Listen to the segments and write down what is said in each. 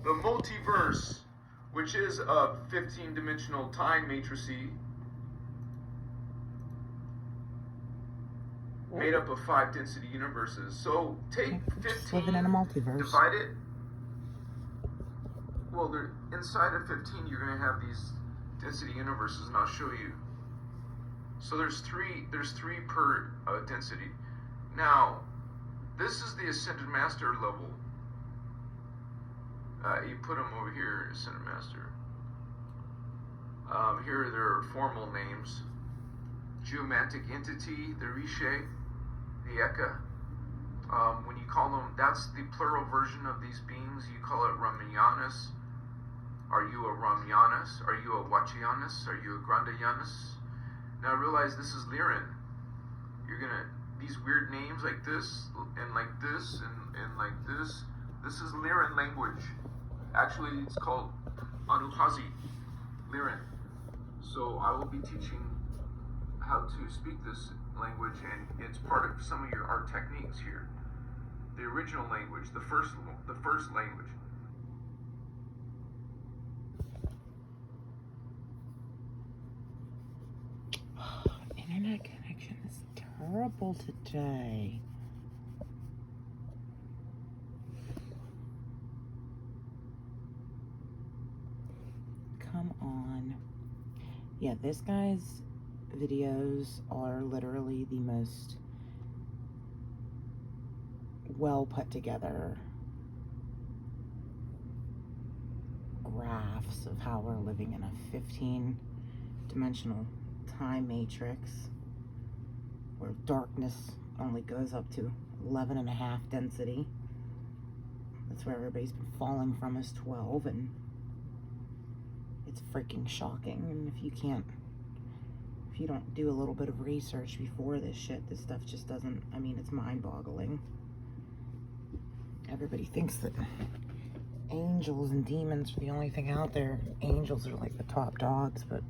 the multiverse, which is a 15-dimensional time matrix made up of 5 density universes. So take 15, living in a multiverse. divide it. Well, inside of 15, you're going to have these density universes, and I'll show you. So there's three per density. Now, this is the Ascended Master level. You put them over here, Ascended Master. Here are their formal names. Geomantic Entity, the Riche, the Eka. When you call them, that's the plural version of these beings. You call it Ramyanas. Are you a Ramyanas? Are you a Wachianas? Are you a Grandayanas? Now realize this is Lyran. You're gonna, these weird names like this, and like this, and like this. This is Lyran language. Actually, it's called Anuhazi, Lyran. So I will be teaching how to speak this language, and it's part of some of our techniques here. The original language, the first language. Internet connection is terrible today. Come on. Yeah, this guy's videos are literally the most well put together graphs of how we're living in a 15-dimensional time matrix where darkness only goes up to 11.5 density. That's where everybody's been falling from is 12, and it's freaking shocking. And if you don't do a little bit of research before this shit, this stuff just doesn't, I mean, it's mind-boggling. Everybody thinks that angels and demons are the only thing out there. Angels are like the top dogs, but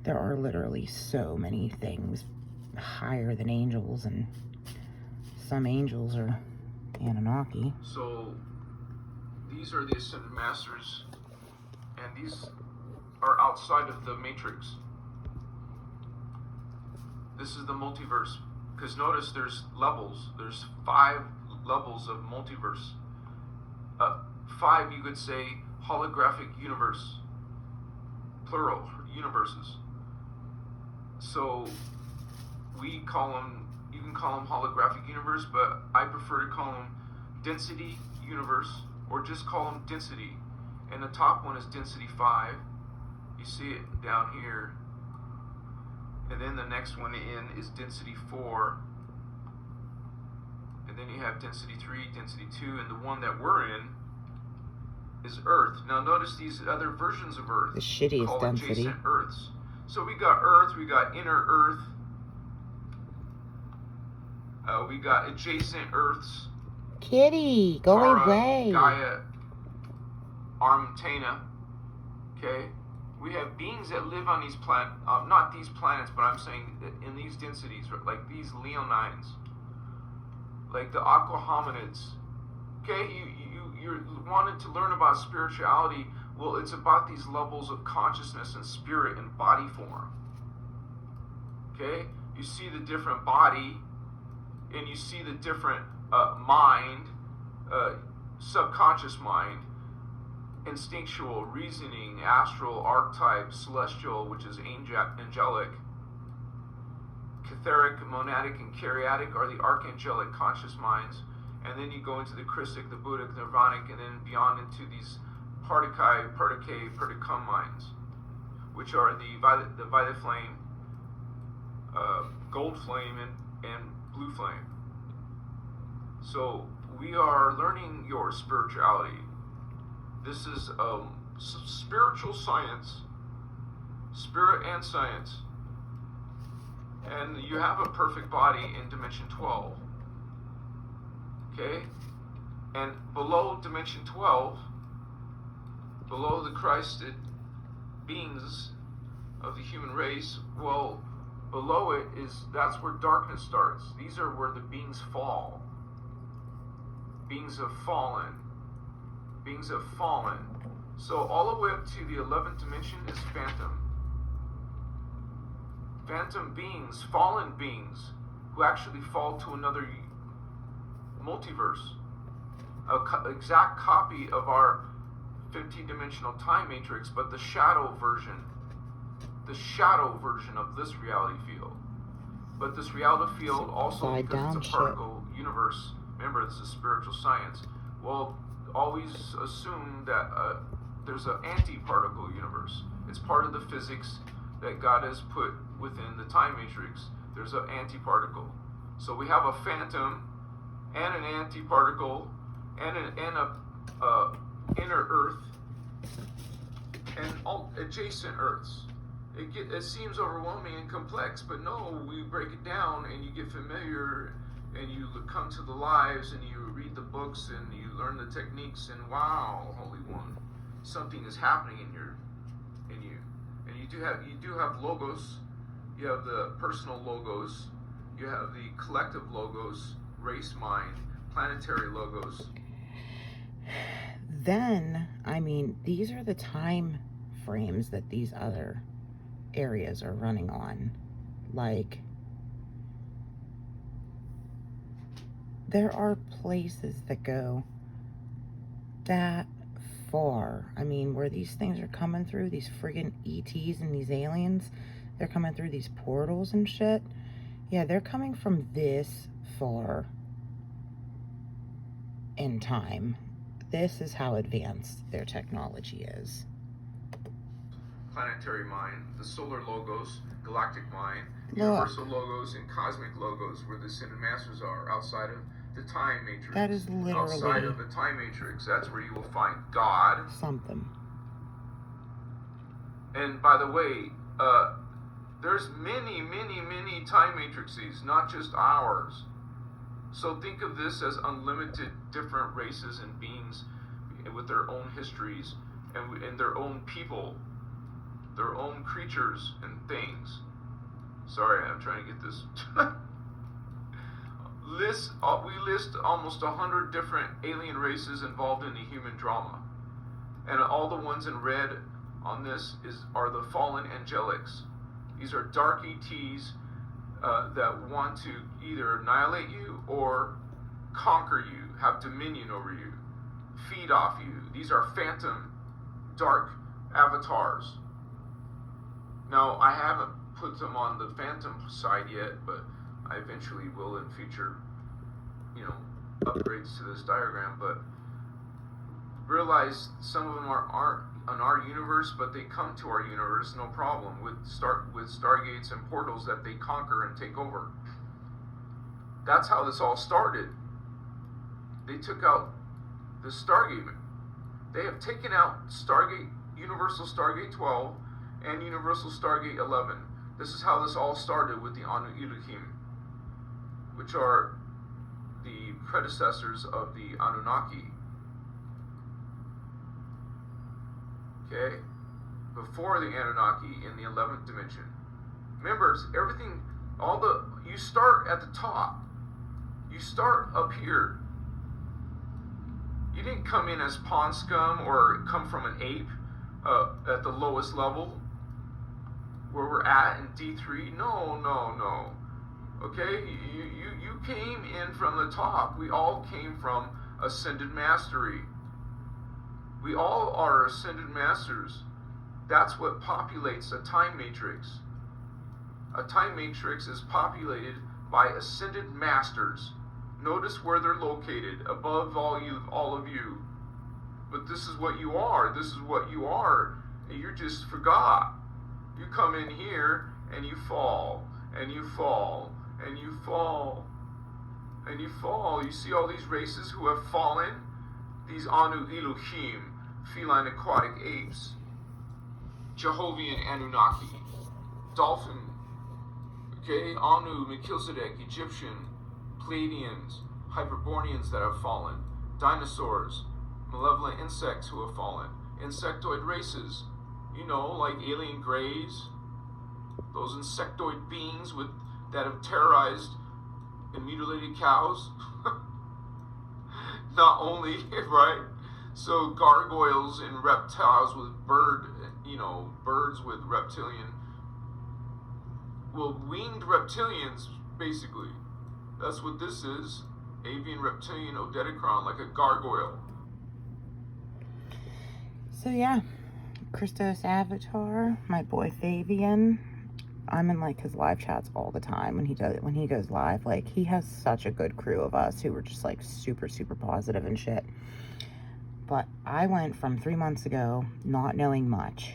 there are literally so many things higher than angels, and some angels are Anunnaki. So these are the Ascended Masters, and these are outside of the matrix. This is the multiverse, because notice there's levels. There's 5 levels of multiverse. 5, you could say, holographic universe, plural universes. So we call them, you can call them holographic universe, but I prefer to call them density universe, or just call them density. And the top one is density 5. You see it down here. And then the next one in is density 4. And then you have density 3, density 2, and the one that we're in is Earth. Now notice these other versions of Earth. The shittiest called density. Adjacent Earths. So we got Earth, we got inner Earth, we got adjacent Earths. Kitty, go Tara, away. Gaia, Armtana. Okay? We have beings that live on these planets, not these planets, but I'm saying that in these densities, like these Leonines, like the Aqua Hominids. Okay, you wanted to learn about spirituality. Well, it's about these levels of consciousness and spirit and body form. Okay, you see the different body, and you see the different mind, subconscious mind, instinctual, reasoning, astral, archetype, celestial, which is angelic, catheric, monadic, and karyadic are the archangelic conscious minds. And then you go into the Christic, the Buddhic, Nirvanic, and then beyond into these Perdicum minds, which are the violet flame, gold flame, and blue flame. So we are learning your spirituality. This is spiritual science, spirit and science. And you have a perfect body in dimension 12. Okay? And below dimension 12, below the Christed beings of the human race, well, below it that's where darkness starts. These are where the beings fall. Beings have fallen. beings have fallen. So all the way up to the 11th dimension is phantom. Phantom beings, fallen beings, who actually fall to another multiverse. An exact copy of our 15-dimensional time matrix, but the shadow version of this reality field. But this reality field also, because it's a particle universe, remember this is spiritual science, well, always assume that there's an anti-particle universe. It's part of the physics that God has put within the time matrix. There's an anti-particle. So we have a phantom and an anti-particle and a inner Earth and all adjacent Earths. It seems overwhelming and complex, but no, we break it down and you get familiar and you come to the lives and you read the books and you learn the techniques and wow, Holy One, something is happening in you. And you do have logos. You have the personal logos. You have the collective logos, race mind, planetary logos. Then, I mean, these are the time frames that these other areas are running on. Like, there are places that go that far. I mean, where these things are coming through, these friggin' ETs and these aliens, they're coming through these portals and shit. Yeah, they're coming from this far in time. This is how advanced their technology is. Planetary mind, the solar logos, galactic mind, universal logos, and cosmic logos, where the ascended masters are outside of the time matrix. That is literally outside of the time matrix. That's where you will find God. Something. And by the way, there's many, many, many time matrices, not just ours. So think of this as unlimited different races and beings with their own histories and their own people, their own creatures and things. Sorry, I'm trying to get this. We list almost 100 different alien races involved in the human drama. And all the ones in red on this are the fallen angelics. These are dark ETs that want to either annihilate you or conquer you, have dominion over you, feed off you. These are phantom, dark avatars. Now, I haven't put them on the phantom side yet, but I eventually will in future, upgrades to this diagram. But realize some of them aren't in our universe, but they come to our universe, no problem, with stargates and portals that they conquer and take over. That's how this all started. They took out the Stargate. They have taken out Stargate, Universal Stargate 12 and Universal Stargate 11. This is how this all started with the Anu Elohim, which are the predecessors of the Anunnaki. Okay? Before the Anunnaki in the 11th dimension. Remember, everything, you start at the top. You start up here. You didn't come in as pond scum or come from an ape at the lowest level where we're at in D3. No. Okay? You came in from the top. We all came from ascended mastery. We all are ascended masters. That's what populates a time matrix. A time matrix is populated by ascended masters. Notice where they're located, above all of you. But this is what you are. This is what you are. And you just forgot. You come in here and you fall, and you fall, and you fall, and you fall. You see all these races who have fallen? These Anu Elohim, feline aquatic apes, Jehovian Anunnaki, dolphin, okay, Anu, Melchizedek, Egyptian, Pleiadians, Hyperboreans that have fallen, dinosaurs, malevolent insects who have fallen, insectoid races, like alien greys, those insectoid beings that have terrorized and mutilated cows. Not only, right? So gargoyles and reptiles with birds with reptilian, well, winged reptilians, basically. That's what this is. Avian reptilian odedicron, like a gargoyle. So yeah, Christos Avatar, my boy Fabian. I'm in like his live chats all the time when he goes live. Like, he has such a good crew of us who were just like super, super positive and shit. But I went from 3 months ago not knowing much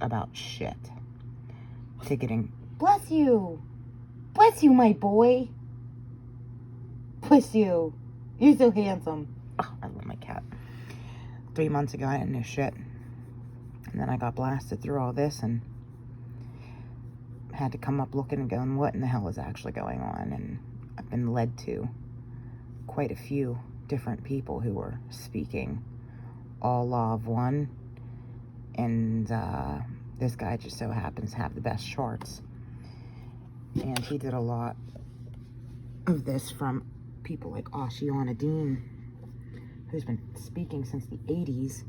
about shit to getting, bless you, my boy, bless you, you're so handsome. Oh, I love my cat. 3 months ago I didn't know shit, and then I got blasted through all this and had to come up looking and going, what in the hell is actually going on? And I've been led to quite a few different people who were speaking all law of one, and this guy just so happens to have the best charts, and he did a lot of this from people like Ashiana Dean, who's been speaking since the 80s,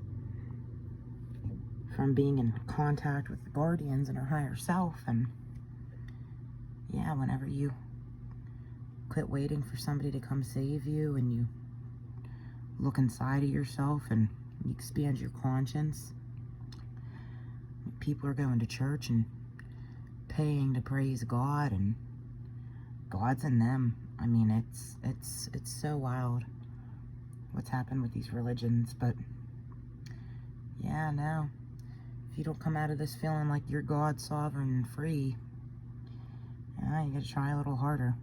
from being in contact with the guardians and her higher self. And yeah, whenever you quit waiting for somebody to come save you and you look inside of yourself and you expand your conscience, people are going to church and paying to praise God, and God's in them. I mean, it's so wild what's happened with these religions. But yeah, no, if you don't come out of this feeling like you're God, sovereign, and free, you gotta try a little harder.